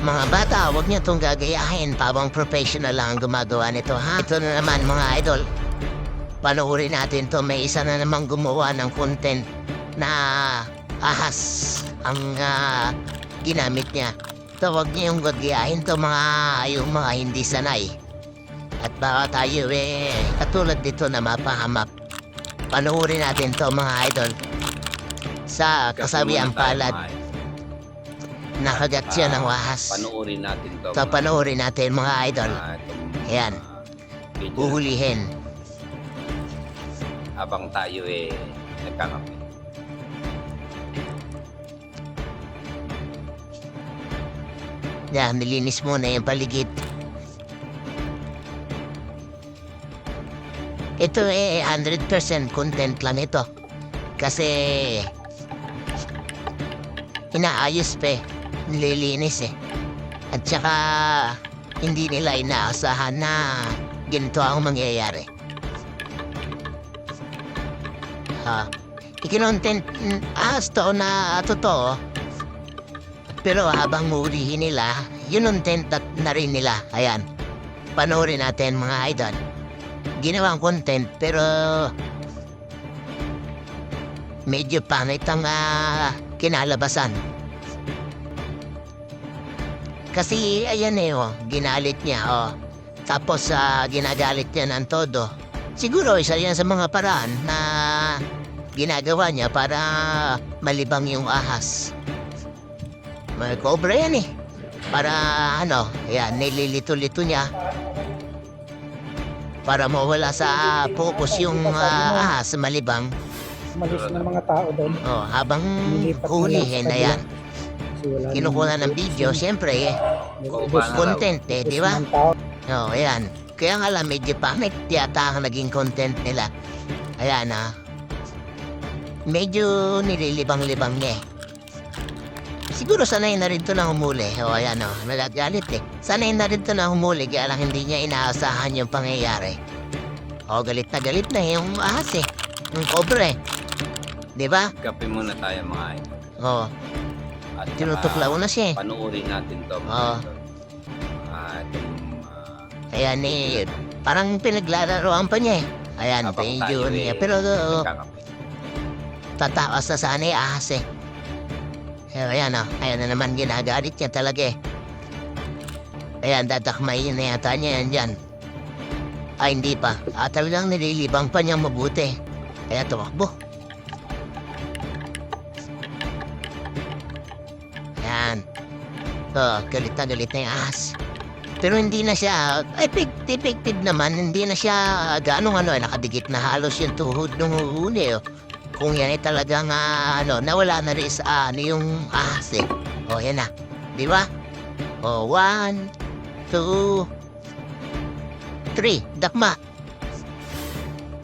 Mga bata, huwag niyo itong gagayahin. Pabang professional lang ang gumagawa nito, ha? Ito na naman, mga idol. Panoorin natin to. May isa na namang gumawa ng content na ahas ang ginamit niya. Ito, huwag niyo yung gagayahin to, yung mga hindi sanay. At baka tayo, katulad dito na mapahamak. Panoorin natin to, mga idol. Sa kasabiang palad. Nakagat siya ng wahas. Panoorin natin to. So, panoorin natin, mga idol. Ayan. Uhulihin. Habang tayo nagkakape. Yan, nilinis muna yung paligid. Ito 100% content lang ito. Kasi inaayos pa nililinis At saka hindi nila inaasahan na ganito ang mangyayari. Ikinontent to na totoo. Pero habang muulihin nila, yun content na rin nila. Ayan. Panoorin natin, mga idol. Ginawang content pero medyo pangit ang kinalabasan. Kasi ayan ginalit niya Tapos ginagalit niya ng todo. Siguro isa yan sa mga paraan na ginagawa niya para malibang yung ahas. May cobra yan Para ayan, nililito-lito niya. Para mawala sa focus yung ahas malibang. Malis ng mga tao doon. Habang hulihin na yan. Kinukuha ng video, siyempre content di ba? Ayan. Kaya nga lang, medyo pangit yata ang naging content nila. Ayan medyo nililibang-libang niya Siguro sanay na rin to na humuli. Ayan nagagalit Sanay na rin to na humuli, kaya lang hindi niya inaasahan yung pangyayari. Galit na yung ahas yung cobra di ba? Kape muna tayo, mga idol. At Tinutuklaw na siya panoorin natin to, mga idol. Ayan parang pinaglalaroan pa niya Ayan, medyo niya. Pero tatawas na sana ahas Ayan ayan na naman, ginagalit niya talaga Ayan, dadakmayin na yata niya yan dyan. Ay, hindi pa. Talagang nililibang pa niyang mabuti. Kaya tumakbo. Ayan. Galit na yung ahas. Pero hindi na siya, effective naman, hindi na siya nakadikit na halos yung tuhod ng huli Kung yan talagang nawala na rin sa yung ahas yan na, di ba? 1, 2, 3, dakma.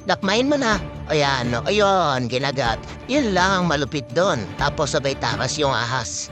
Dakmain mo na. Ayan, ayun, ginagat. Yun lang ang malupit doon. Tapos sabay takas yung ahas.